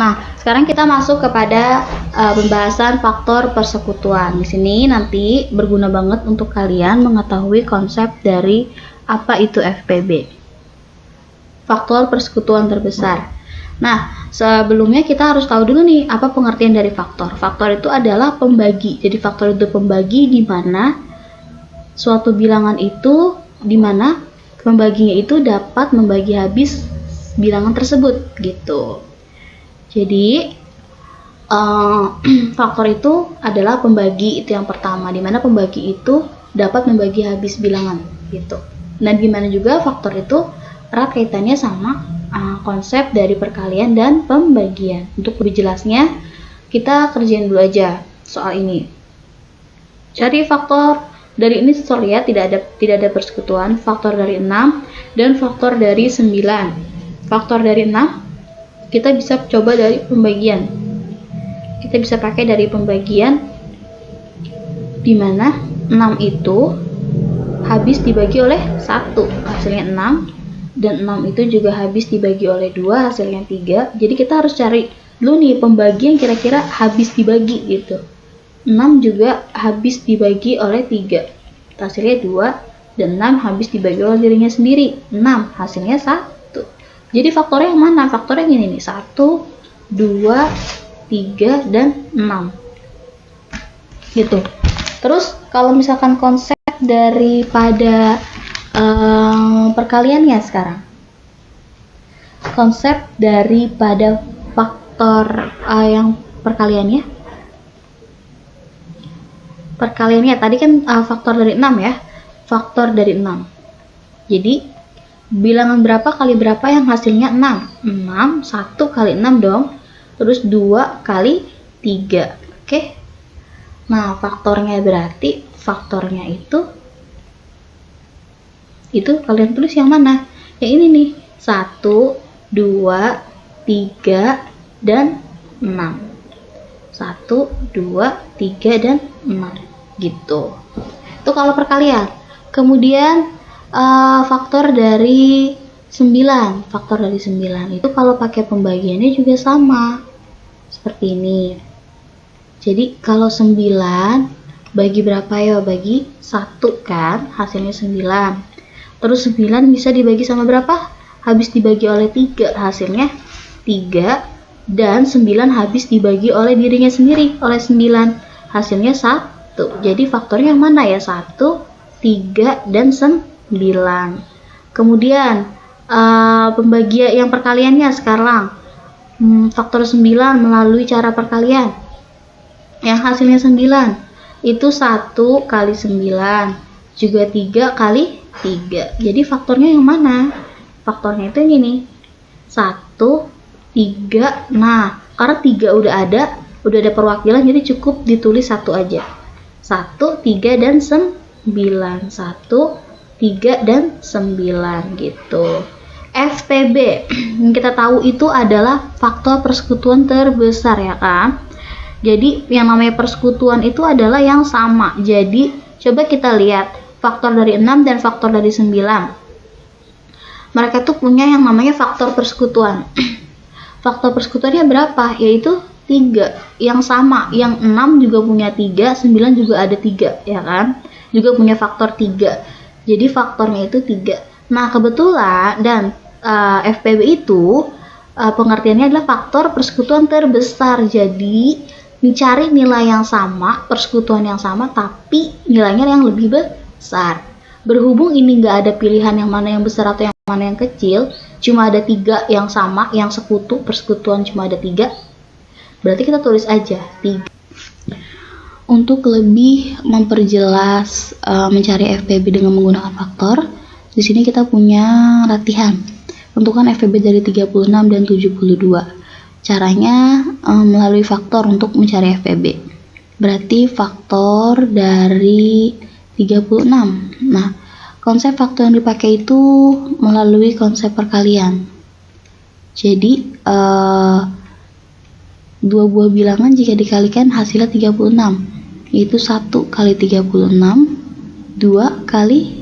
Nah, sekarang kita masuk kepada pembahasan faktor persekutuan. Di sini nanti berguna banget untuk kalian mengetahui konsep dari apa itu FPB. Faktor persekutuan terbesar. Nah, sebelumnya kita harus tahu dulu nih apa pengertian dari faktor. Faktor itu adalah pembagi. Jadi faktor itu pembagi di mana suatu bilangan itu di mana pembaginya itu dapat membagi habis bilangan tersebut gitu. Jadi faktor itu adalah pembagi, itu yang pertama, dimana pembagi itu dapat membagi habis bilangan gitu. Dan gimana juga faktor itu erat kaitannya sama konsep dari perkalian dan pembagian. Untuk lebih jelasnya kita kerjain dulu aja soal ini. Cari faktor dari ini, lihat tidak ada persekutuan, faktor dari 6 dan faktor dari 9. Faktor dari 6 kita bisa coba dari pembagian. Kita bisa pakai dari pembagian di mana 6 itu habis dibagi oleh 1, hasilnya 6, dan 6 itu juga habis dibagi oleh 2, hasilnya 3. Jadi kita harus cari dulu nih pembagi yang kira-kira habis dibagi gitu. 6 juga habis dibagi oleh 3, hasilnya 2, dan 6 habis dibagi oleh dirinya sendiri, 6, hasilnya 1. Jadi faktornya yang mana? Faktornya yang ini nih, 1, 2, 3, dan 6 gitu. Terus kalau misalkan konsep daripada perkaliannya sekarang, konsep daripada faktor yang perkaliannya tadi kan faktor dari 6 ya, faktor dari 6. Jadi bilangan berapa kali berapa yang hasilnya 6? 6, 1 kali 6 dong. Terus 2 kali 3. Oke. Nah, faktornya berarti faktornya itu kalian tulis yang mana? Yang ini nih. 1, 2, 3, dan 6. 1, 2, 3, dan 6. Gitu. Itu kalau perkalian. Kemudian faktor dari 9. Faktor dari 9 itu kalau pakai pembagiannya juga sama. Seperti ini. Jadi kalau 9 bagi berapa ya? Bagi 1 kan? Hasilnya 9. Terus 9 bisa dibagi sama berapa? Habis dibagi oleh 3. Hasilnya 3. Dan 9 habis dibagi oleh dirinya sendiri. Oleh 9. Hasilnya 1. Jadi faktornya yang mana ya? 1, 3, dan 9. Kemudian pembagian yang perkaliannya sekarang faktor 9 melalui cara perkalian yang hasilnya 9 itu 1 kali 9 juga 3 kali 3. Jadi faktornya yang mana? Faktornya itu ini nih, 1, 3. Nah, karena 3 udah ada perwakilan, jadi cukup ditulis 1 aja. 1, 3, dan 9. 1, 3, dan 9 gitu. FPB yang kita tahu itu adalah faktor persekutuan terbesar ya kan. Jadi yang namanya persekutuan itu adalah yang sama. Jadi coba kita lihat faktor dari 6 dan faktor dari 9. Mereka tuh punya yang namanya faktor persekutuan. Faktor persekutuannya berapa? Yaitu 3, yang sama. Yang 6 juga punya 3, 9 juga ada 3 ya kan. Juga punya faktor 3. Jadi faktornya itu 3. Nah, kebetulan dan FPB itu pengertiannya adalah faktor persekutuan terbesar. Jadi mencari nilai yang sama, persekutuan yang sama, tapi nilainya yang lebih besar. Berhubung ini nggak ada pilihan yang mana yang besar atau yang mana yang kecil, cuma ada 3 yang sama, yang sekutu, persekutuan cuma ada 3. Berarti kita tulis aja 3. Untuk lebih memperjelas mencari FPB dengan menggunakan faktor, di sini kita punya latihan. Tentukan FPB dari 36 dan 72. Caranya melalui faktor untuk mencari FPB. Berarti faktor dari 36. Nah, konsep faktor yang dipakai itu melalui konsep perkalian. Jadi, dua buah bilangan jika dikalikan hasilnya 36. Yaitu 1 kali 36, 2 kali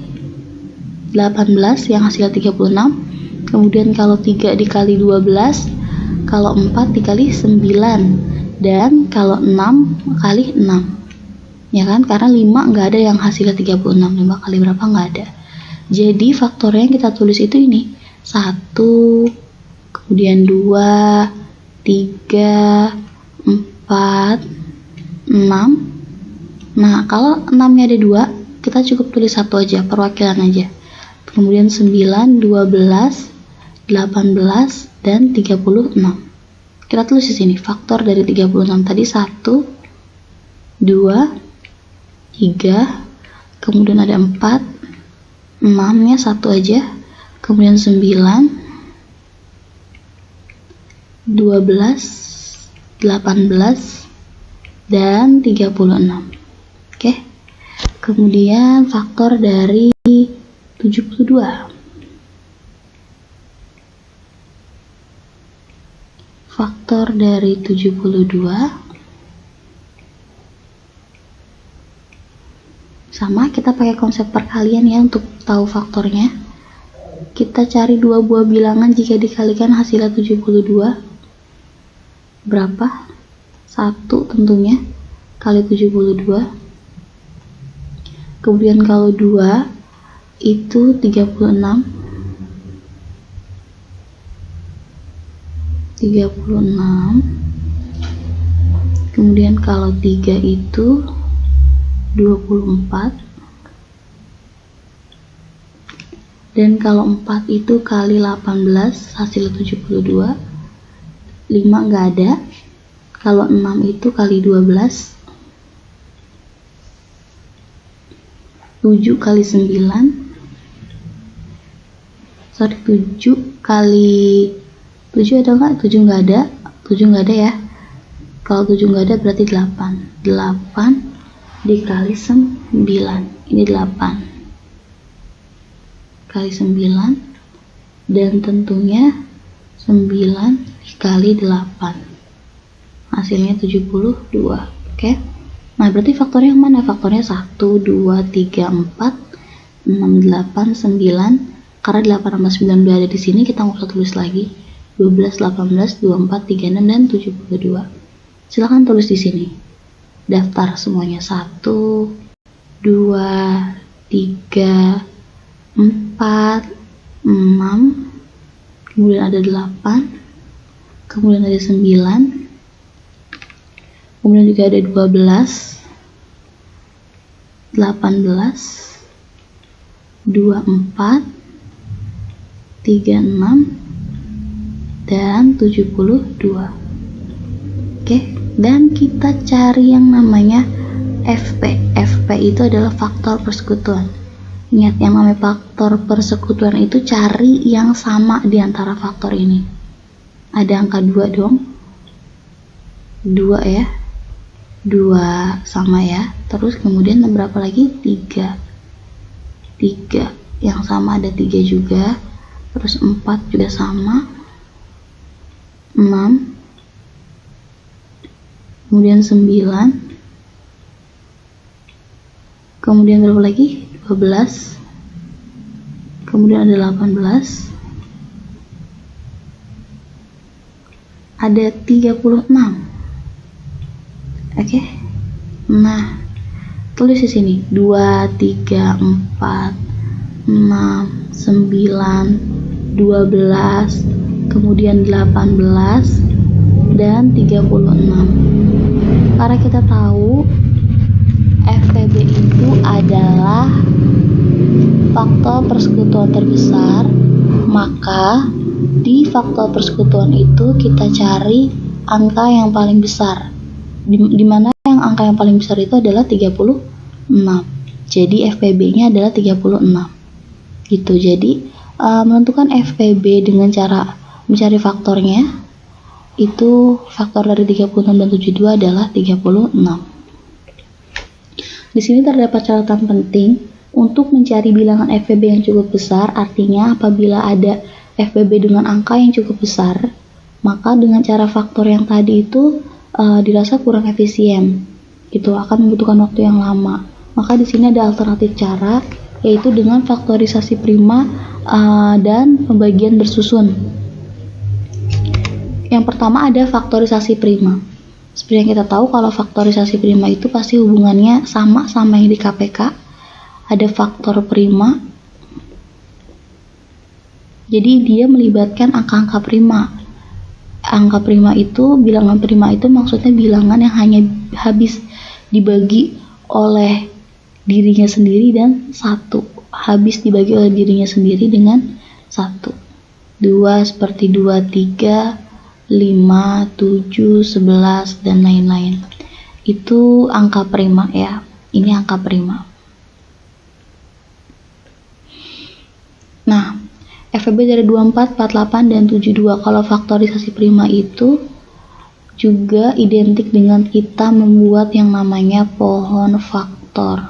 18 yang hasilnya 36. Kemudian kalau 3 dikali 12 kalau 4 dikali 9, dan kalau 6 kali 6. Ya kan, karena 5 nggak ada yang hasilnya 36, 5 kali berapa nggak ada. Jadi faktornya yang kita tulis itu ini, 1, kemudian 2, 3, 4, 6. Nah, kalau 6-nya ada 2, kita cukup tulis 1 aja, perwakilan aja. Kemudian 9, 12, 18, dan 36. Kita tulis di sini faktor dari 36 tadi 1, 2, 3, kemudian ada 4, 6-nya 1 aja, kemudian 9, 12, 18, dan 36. Oke. Kemudian faktor dari 72. Faktor dari 72 sama, kita pakai konsep perkalian ya untuk tahu faktornya. Kita cari dua buah bilangan jika dikalikan hasilnya 72. Berapa? 1 tentunya kali 72. Kemudian kalau 2 itu 36. 36. Kemudian kalau 3 itu 24. Dan kalau 4 itu kali 18 hasil 72. 5 nggak ada. Kalau 6 itu kali 12. 7 kali 9. 7 kali 7 ada nggak? 7 nggak ada. 7 nggak ada ya. Kalau 7 nggak ada berarti 8. 8 dikali 9. Ini 8 kali 9, dan tentunya 9 dikali 8. Hasilnya 72. Oke. Nah, berarti faktornya yang mana? Faktornya 1, 2, 3, 4, 6, 8, 9. Karena 8 tambah 9 udah ada di sini, kita nggak usah tulis lagi. 12, 18, 24, 36, dan 72. Silahkan tulis di sini. Daftar semuanya. 1, 2, 3, 4, 6, kemudian ada 8, kemudian ada 9, kemudian juga ada 12, 18, 24, 36, dan 72. Oke, dan kita cari yang namanya FP. FP itu adalah faktor persekutuan. Ingat, yang namanya faktor persekutuan itu cari yang sama di antara faktor ini. Ada angka 2 dong. 2 ya. 2 sama ya. Terus kemudian berapa lagi? 3. 3 yang sama, ada 3 juga. Terus 4 juga sama. 6. Kemudian 9. Kemudian berapa lagi? 12. Kemudian ada 18. Ada 36. Oke. Nah, tulis di sini 2, 3, 4, 6, 9, 12, kemudian 18, dan 36. Karena kita tahu FPB itu adalah faktor persekutuan terbesar, maka di faktor persekutuan itu kita cari angka yang paling besar, di mana yang angka yang paling besar itu adalah 36. Jadi FPB-nya adalah 36 gitu. Jadi menentukan FPB dengan cara mencari faktornya, itu faktor dari 36 dan 72 adalah 36. Di sini terdapat catatan penting untuk mencari bilangan FPB yang cukup besar. Artinya apabila ada FPB dengan angka yang cukup besar, maka dengan cara faktor yang tadi itu dirasa kurang efisien. Itu akan membutuhkan waktu yang lama. Maka di sini ada alternatif cara, yaitu dengan faktorisasi prima dan pembagian bersusun. Yang pertama ada faktorisasi prima. Seperti yang kita tahu, kalau faktorisasi prima itu pasti hubungannya sama yang di KPK. Ada faktor prima. Jadi dia melibatkan angka-angka prima. Angka prima itu, bilangan prima itu maksudnya bilangan yang hanya habis dibagi oleh dirinya sendiri dan satu. Habis dibagi oleh dirinya sendiri dengan satu. 2 seperti 2, 3, 5, 7, 11, dan lain-lain. Itu angka prima ya. Ini angka prima. Nah, FEB dari 24, 48, dan 72. Kalau faktorisasi prima itu juga identik dengan kita membuat yang namanya pohon faktor.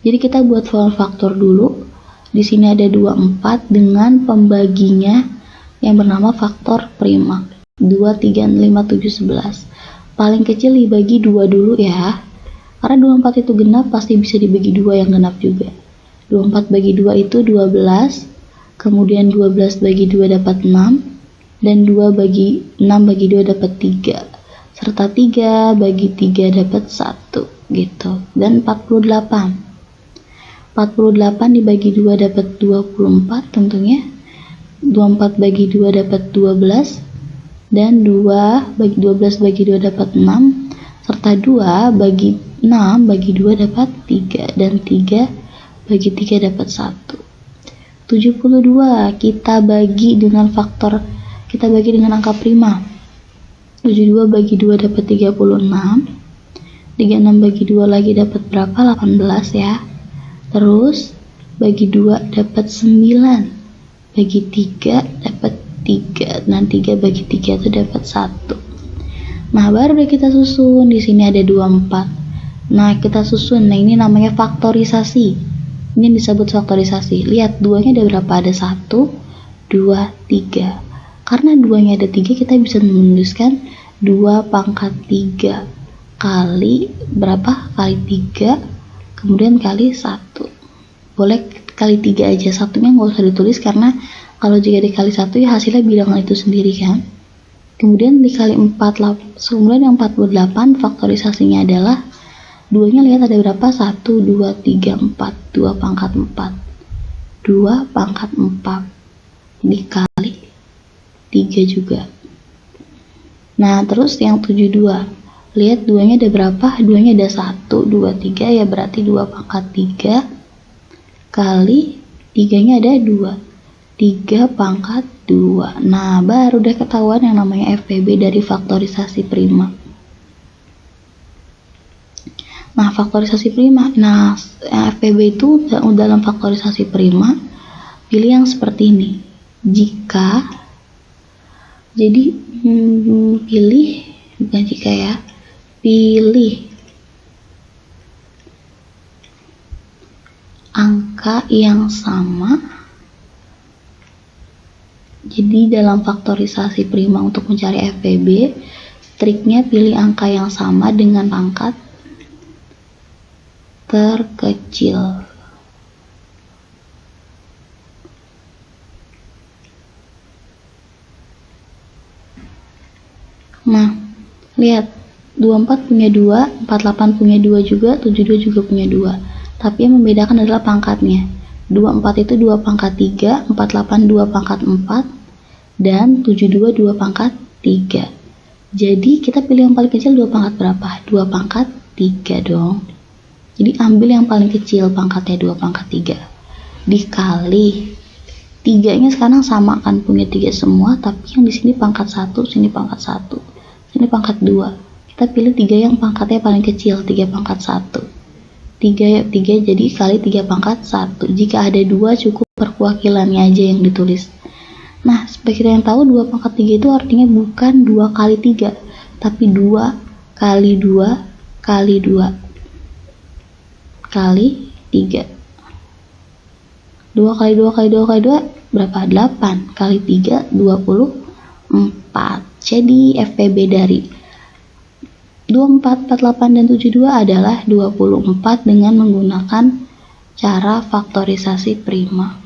Jadi kita buat pohon faktor dulu. Di sini ada 24 dengan pembaginya yang bernama faktor prima. 2, 3, 5, 7, 11. Paling kecil dibagi 2 dulu ya. Karena 24 itu genap, pasti bisa dibagi 2 yang genap juga. 24 bagi 2 itu 12, kemudian 12 bagi 2 dapat 6, dan 6 bagi 2 dapat 3, serta 3 bagi 3 dapat 1, gitu. Dan 48 dibagi 2 dapat 24 tentunya. 24 bagi 2 dapat 12, dan 12 bagi 2 dapat 6, serta 2 bagi 6 bagi 2 dapat 3, dan 3 bagi 3 dapat 1. 72 kita bagi dengan angka prima. 72 bagi 2 dapat 36. 36 bagi 2 lagi dapat berapa? 18 ya. Terus bagi 2 dapat 9. Bagi 3 dapat 3. Dan 3 bagi 3 itu dapat 1. Nah, baru deh kita susun. Di sini ada 24. Nah, kita susun. Nah, ini namanya faktorisasi. Ini disebut faktorisasi. Lihat, 2-nya ada berapa? Ada 1, 2, 3. Karena 2-nya ada 3, kita bisa menuliskan 2 pangkat 3 kali berapa? Kali 3, kemudian kali 1. Boleh kali 3 aja, satunya nggak usah ditulis karena kalau jika dikali 1 ya hasilnya bilangan itu sendiri kan. Kemudian dikali 4, kemudian yang 48 faktorisasinya adalah 2-nya lihat ada berapa? 1, 2, 3, 4. 2 pangkat 4. 2 pangkat 4 dikali 3 juga. Nah, terus yang 72. Lihat 2-nya ada berapa? 2-nya ada 1, 2, 3. Ya berarti 2 pangkat 3 kali 3-nya ada 2. 3 pangkat 2. Nah, baru udah ketahuan yang namanya FPB dari faktorisasi prima. Nah, faktorisasi prima. Nah, FPB itu dalam faktorisasi prima, pilih yang seperti ini. Jika, jadi pilih, bukan jika ya, pilih angka yang sama. Jadi dalam faktorisasi prima untuk mencari FPB, triknya pilih angka yang sama dengan pangkat terkecil. Nah, lihat 24 punya 2, 48 punya 2 juga, 72 juga punya 2. Tapi yang membedakan adalah pangkatnya. 24 itu 2 pangkat 3, 48 2 pangkat 4, dan 72 2 pangkat 3. Jadi kita pilih yang paling kecil 2 pangkat berapa? 2 pangkat 3 dong. Jadi ambil yang paling kecil pangkatnya 2 pangkat 3 dikali 3-nya sekarang sama kan, punya 3 semua, tapi yang di sini pangkat 1, sini pangkat 1, sini pangkat 2. Kita pilih 3 yang pangkatnya paling kecil, 3 pangkat 1. 3 jadi kali 3 pangkat 1. Jika ada 2 cukup perwakilannya aja yang ditulis. Nah, seperti kita yang tahu 2 pangkat 3 itu artinya bukan 2 kali 3, tapi 2 kali 2 kali 2 kali 3. 2 kali 2 kali 2 kali 2 berapa? 8 kali 3 24. Jadi FPB dari 24, 48, dan 72 adalah 24 dengan menggunakan cara faktorisasi prima.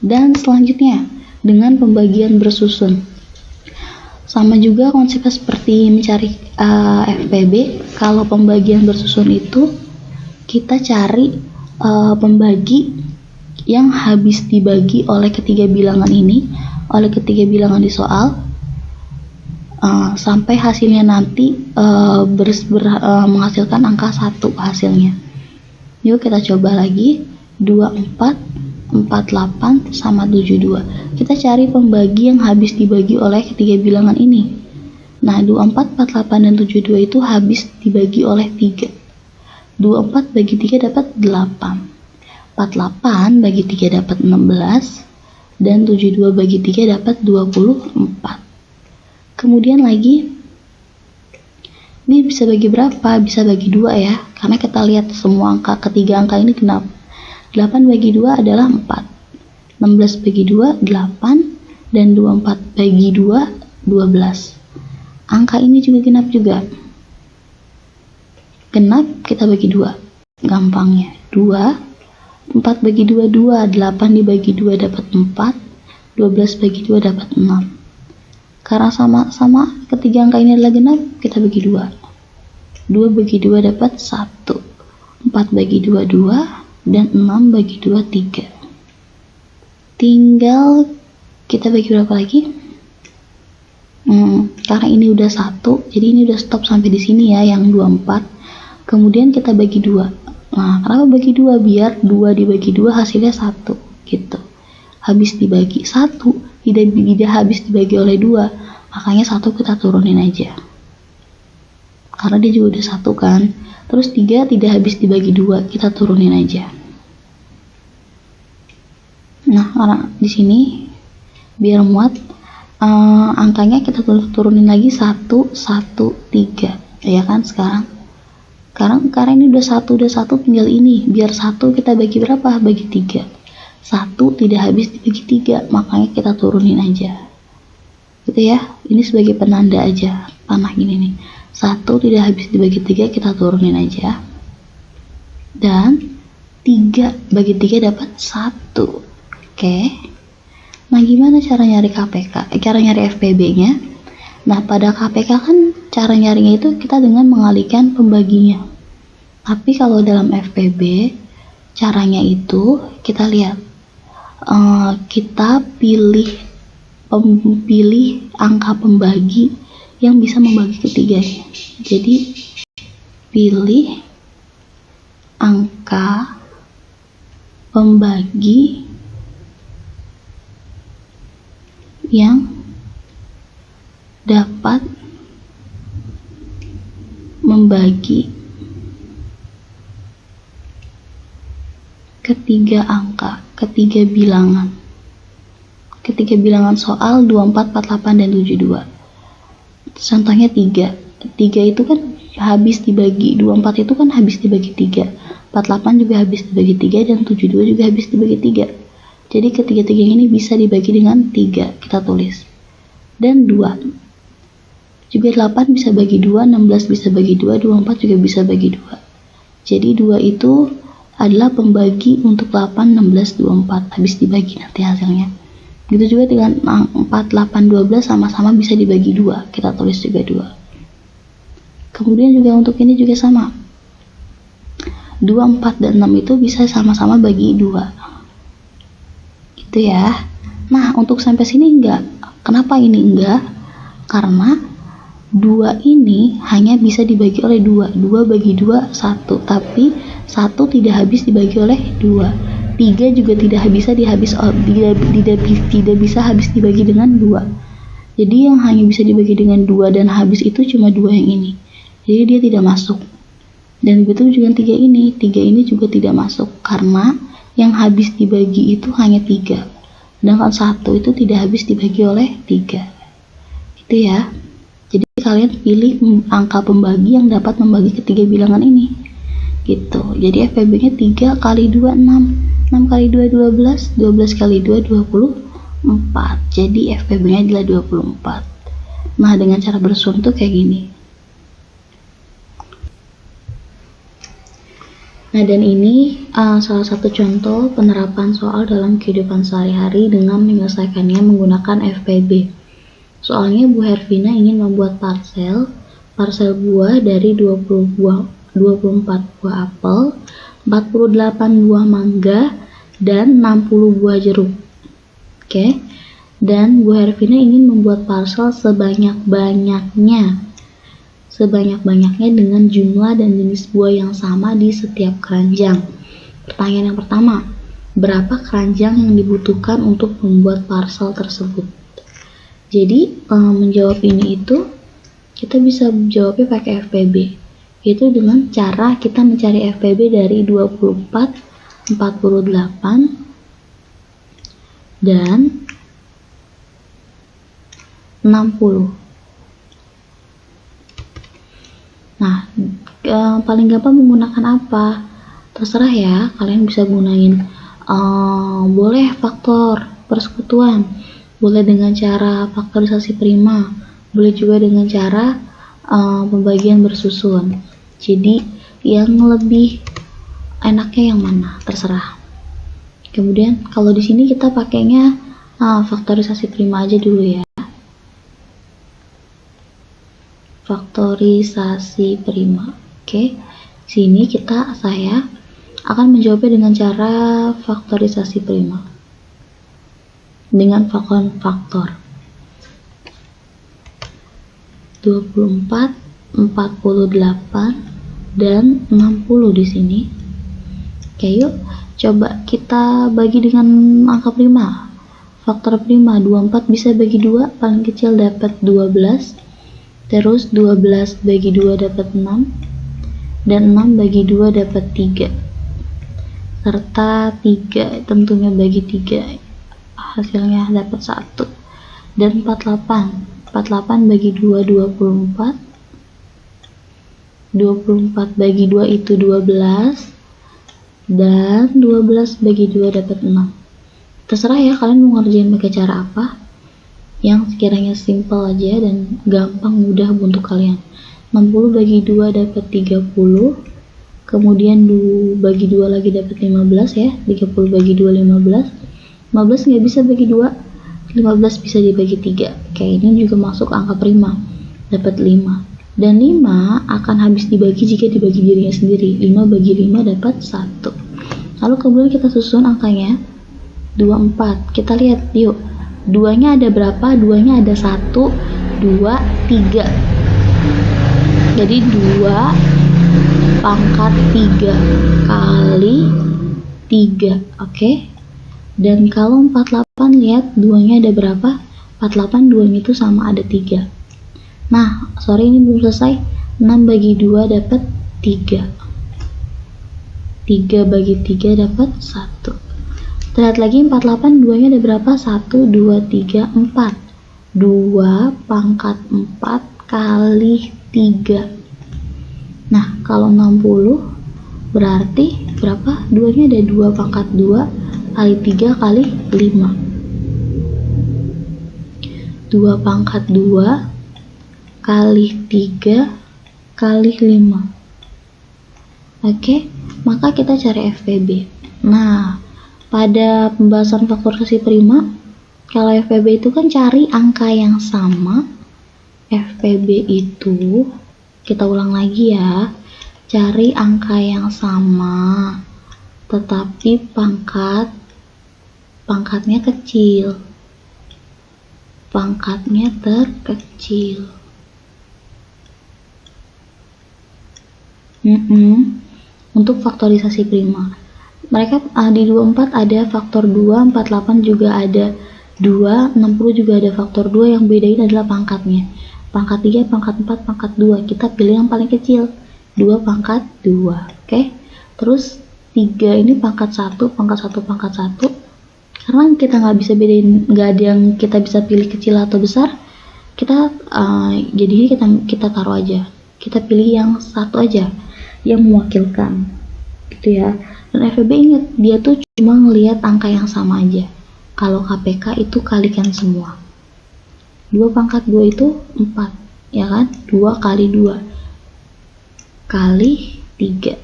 Dan selanjutnya dengan pembagian bersusun. Sama juga konsepnya seperti mencari FPB. Kalau pembagian bersusun itu kita cari pembagi yang habis dibagi oleh ketiga bilangan ini, oleh ketiga bilangan di soal, sampai hasilnya nanti menghasilkan angka 1 hasilnya. Yuk kita coba lagi. 24, 48 sama 72. Kita cari pembagi yang habis dibagi oleh ketiga bilangan ini. Nah, 24, 48 dan 72 itu habis dibagi oleh 3. 24 bagi 3 dapat 8. 48 bagi 3 dapat 16 dan 72 bagi 3 dapat 24. Kemudian lagi, ini bisa bagi berapa? Bisa bagi 2 ya, karena kita lihat semua ketiga angka ini genap. 8 bagi 2 adalah 4. 16 bagi 2 8 dan 24 bagi 2 12. Angka ini juga genap juga. Genap kita bagi 2. Gampangnya 2. 4 bagi 2 2, 8 dibagi 2 dapat 4, 12 bagi 2 dapat 6. Karena sama-sama ketiga angka ini adalah genap, kita bagi 2. 2 bagi 2 dapat 1. 4 bagi 2 2 dan 6 bagi 2 3. Tinggal kita bagi berapa lagi? Karena ini udah 1, jadi ini udah stop sampai di sini ya, yang 24. Kemudian kita bagi 2. Nah, kenapa bagi 2? Biar 2 dibagi 2 hasilnya 1 gitu. Habis dibagi 1 tidak habis dibagi oleh 2, makanya 1 kita turunin aja, karena dia juga udah 1 kan. Terus 3 tidak habis dibagi 2, kita turunin aja. Nah, karena di sini biar muat, angkanya kita turunin lagi 1 1 3 ya kan. Sekarang karena ini udah 1 tinggal ini, biar 1 kita bagi berapa? Bagi 3. 1 tidak habis dibagi 3, makanya kita turunin aja gitu ya. Ini sebagai penanda aja, panah gini nih. 1 tidak habis dibagi 3, kita turunin aja. Dan 3 bagi 3 dapat 1. Oke. Nah, gimana cara nyari KPK? Cara nyari FPB-nya? Nah, pada KPK kan cara nyarinya itu kita dengan mengalihkan pembaginya. Tapi kalau dalam FPB caranya itu kita lihat, kita pilih angka pembagi yang bisa membagi ketiganya. Jadi pilih angka pembagi yang dapat membagi ketiga angka, ketiga bilangan soal 24, 48 dan 72. Contohnya 3 itu kan habis dibagi, 24 itu kan habis dibagi 3, 48 juga habis dibagi 3 dan 72 juga habis dibagi 3. Jadi ketiga-tiga ini bisa dibagi dengan 3, kita tulis. Dan 2. Juga 8 bisa bagi 2, 16 bisa bagi 2, 24 juga bisa bagi 2. Jadi 2 itu adalah pembagi untuk 8, 16, 24. Habis dibagi nanti hasilnya. Gitu juga dengan 4, 8, 12 sama-sama bisa dibagi 2. Kita tulis juga 2. Kemudian juga untuk ini juga sama. 2, 4, dan 6 itu bisa sama-sama bagi 2. Gitu ya. Nah, untuk sampai sini enggak. Kenapa ini enggak? Karena 2 ini hanya bisa dibagi oleh 2. 2 bagi 2 1, tapi 1 tidak habis dibagi oleh 2. 3 juga tidak bisa habis dibagi dengan 2. Jadi yang hanya bisa dibagi dengan 2 dan habis itu cuma 2 yang ini. Jadi dia tidak masuk. Dan begitu juga 3 ini. 3 ini juga tidak masuk karena yang habis dibagi itu hanya 3. Sedangkan 1 itu tidak habis dibagi oleh 3. Gitu ya. Jadi kalian pilih angka pembagi yang dapat membagi ketiga bilangan ini. Gitu. Jadi FPB-nya 3 kali 2 6. 6 kali 2 12. 12 kali 2 24. Jadi FPB-nya adalah 24. Nah, dengan cara bersusun tuh kayak gini. Nah, dan ini salah satu contoh penerapan soal dalam kehidupan sehari-hari dengan menyelesaikannya menggunakan FPB. Soalnya Bu Hervina ingin membuat parsel buah dari 24 buah apel, 48 buah mangga, dan 60 buah jeruk. Oke. Dan Bu Hervina ingin membuat parsel sebanyak-banyaknya dengan jumlah dan jenis buah yang sama di setiap keranjang. Pertanyaan yang pertama, berapa keranjang yang dibutuhkan untuk membuat parsel tersebut? Jadi menjawab ini itu kita bisa jawabnya pakai FPB, yaitu dengan cara kita mencari FPB dari 24, 48, dan 60. Nah, paling gampang menggunakan apa? Terserah ya, kalian bisa gunain boleh faktor persekutuan, boleh dengan cara faktorisasi prima, boleh juga dengan cara pembagian bersusun. Jadi yang lebih enaknya yang mana? Terserah. Kemudian kalau di sini kita pakainya faktorisasi prima aja dulu ya. Faktorisasi prima. Oke. Sini saya akan menjawabnya dengan cara faktorisasi prima. Dengan faktor 24, 48, dan 60 di sini. Oke, yuk coba kita bagi dengan angka prima. Faktor prima 24 bisa bagi 2, paling kecil dapat 12. Terus 12 bagi 2 dapat 6, dan 6 bagi 2 dapat 3, serta 3 tentunya bagi 3 hasilnya dapat 1, dan 48 bagi 2 24, 24 bagi 2 itu 12, dan 12 bagi 2 dapat 6. Terserah ya kalian mau ngerjain pakai cara apa yang sekiranya simple aja dan gampang mudah untuk kalian. 60 bagi 2 dapat 30, kemudian bagi 2 lagi dapat 15 ya. 30 bagi 2 15 nggak bisa bagi 2, 15 bisa dibagi 3. Kayak ini juga masuk angka prima, dapat 5, dan 5 akan habis dibagi jika dibagi dirinya sendiri. 5 bagi 5 dapat 1. Lalu kemudian kita susun angkanya 24. Kita lihat yuk, 2-nya ada berapa? 2-nya ada 1, 2, 3. Jadi 2 pangkat 3 kali 3. Oke. Dan kalau 48, lihat 2-nya ada berapa? 48, 2-nya itu sama ada 3. Nah, sorry ini belum selesai. 6 bagi 2 dapat 3. 3 bagi 3 dapat 1. Lihat lagi 48, 2-nya ada berapa? 1, 2, 3, 4. 2 pangkat 4 kali 3. Nah, kalau 60 berarti berapa? 2-nya ada 2 pangkat 2 kali 3 kali 5. 2 pangkat 2 kali 3 kali 5. Oke, maka kita cari FPB. Nah, pada pembahasan faktorisasi prima, kalau FPB itu kan cari angka yang sama. FPB itu, kita ulang lagi ya, cari angka yang sama, tetapi pangkatnya kecil. Pangkatnya terkecil. Untuk faktorisasi prima. Mereka di 24 ada faktor 2, 48 juga ada 2, 60 juga ada faktor 2, yang bedain adalah pangkatnya. Pangkat 3, pangkat 4, pangkat 2. Kita pilih yang paling kecil, 2 pangkat 2. Oke. Terus 3 ini pangkat 1, pangkat 1, pangkat 1. Karena kita nggak bisa bedain, nggak ada yang kita bisa pilih kecil atau besar, kita jadinya kita taruh aja. Kita pilih yang satu aja, yang mewakilkan. Gitu ya. Dan FPB ingat, dia tuh cuma ngelihat angka yang sama aja. Kalau KPK itu kalikan semua. 2 pangkat 2 itu 4, ya kan? 2 kali 2 kali 3.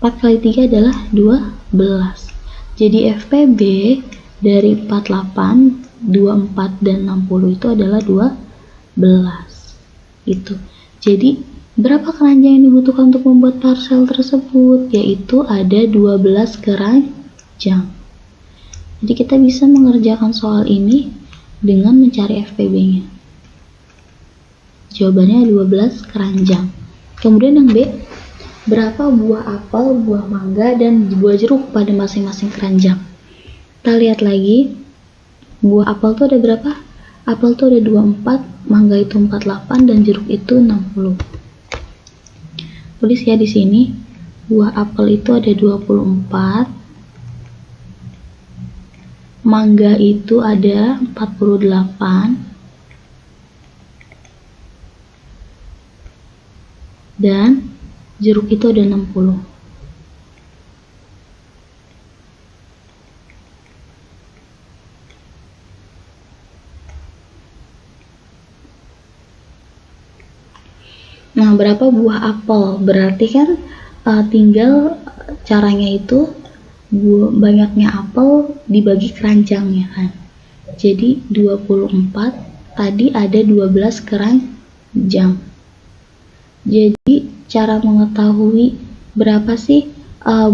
4 kali 3 adalah 12. Jadi FPB dari 48, 24, dan 60 itu adalah 12. Gitu. Jadi berapa keranjang yang dibutuhkan untuk membuat parsel tersebut? Yaitu ada 12 keranjang. Jadi kita bisa mengerjakan soal ini dengan mencari FPB-nya. Jawabannya 12 keranjang. Kemudian yang B, berapa buah apel, buah mangga, dan buah jeruk pada masing-masing keranjang? Kita lihat lagi, buah apel itu ada berapa? Apel itu ada 24, mangga itu 48, dan jeruk itu 60. Tulis ya di sini, buah apel itu ada 24, mangga itu ada 48, dan jeruk itu ada 60. Nah, berapa buah apel? Berarti kan tinggal caranya itu banyaknya apel dibagi keranjangnya kan. Jadi 24, tadi ada 12 keranjang. Jadi cara mengetahui berapa sih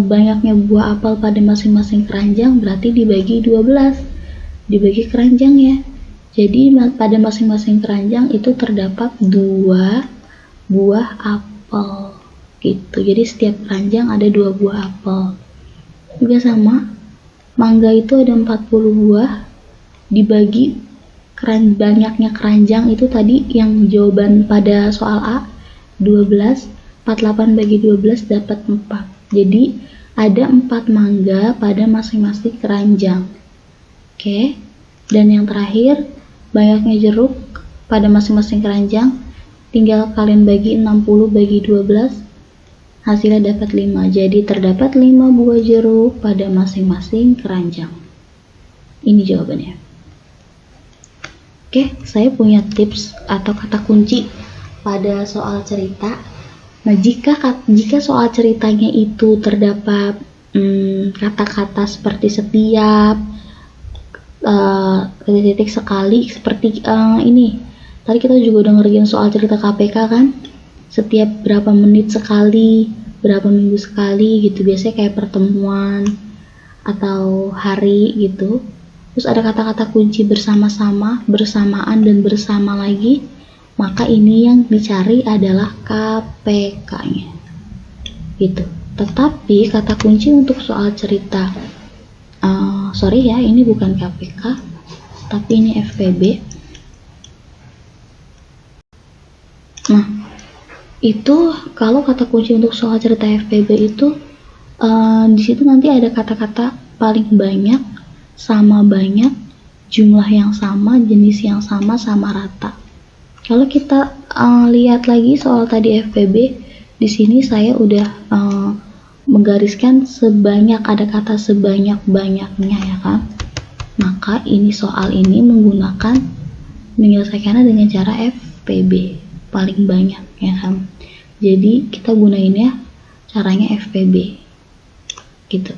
banyaknya buah apel pada masing-masing keranjang, berarti dibagi 12, dibagi keranjangnya. Jadi pada masing-masing keranjang itu terdapat 2 buah apel gitu. Jadi setiap keranjang ada 2 buah apel. Juga sama, mangga itu ada 40 buah, dibagi banyaknya keranjang itu tadi yang jawaban pada soal A 12, 48 bagi 12 dapat 4. Jadi ada 4 mangga pada masing-masing keranjang. Oke. Dan yang terakhir, banyaknya jeruk pada masing-masing keranjang. Tinggal kalian bagi 60 bagi 12, hasilnya dapat 5. Jadi terdapat 5 buah jeruk pada masing-masing keranjang. Ini jawabannya. Oke, saya punya tips atau kata kunci pada soal cerita. Nah, jika soal ceritanya itu terdapat kata-kata seperti setiap, titik sekali, seperti ini. Tadi kita juga udah ngerjain soal cerita KPK kan, setiap berapa menit sekali, berapa minggu sekali gitu, biasanya kayak pertemuan atau hari gitu. Terus ada kata-kata kunci bersama-sama, bersamaan, dan bersama lagi, maka ini yang dicari adalah KPK-nya gitu. Tetapi kata kunci untuk soal cerita, sorry ya, ini bukan KPK, tapi ini FPB. Nah, itu kalau kata kunci untuk soal cerita FPB itu di situ nanti ada kata-kata paling banyak, sama banyak, jumlah yang sama, jenis yang sama, sama rata. Kalau kita lihat lagi soal tadi FPB, di sini saya udah menggariskan sebanyak, ada kata sebanyak-banyaknya ya kan. Maka ini soal ini menyelesaikannya dengan cara FPB, paling banyak ya kan. Jadi kita gunain ya caranya FPB gitu.